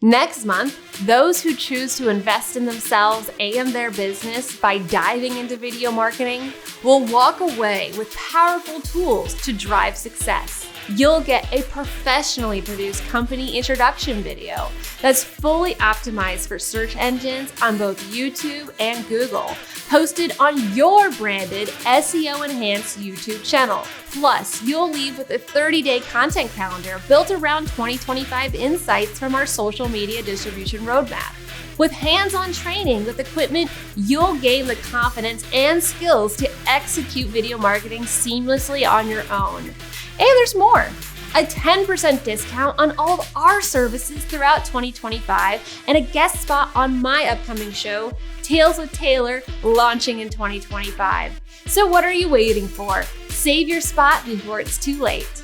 Next month, those who choose to invest in themselves and their business by diving into video marketing will walk away with powerful tools to drive success. You'll get a professionally produced company introduction video that's fully optimized for search engines on both YouTube and Google, posted on your branded SEO-enhanced YouTube channel. Plus, you'll leave with a 30-day content calendar built around 2025 insights from our social media distribution roadmap. With hands-on training with equipment, you'll gain the confidence and skills to execute video marketing seamlessly on your own. And there's more. A 10% discount on all of our services throughout 2025 and a guest spot on my upcoming show, Tales with Taylor, launching in 2025. So what are you waiting for? Save your spot before it's too late.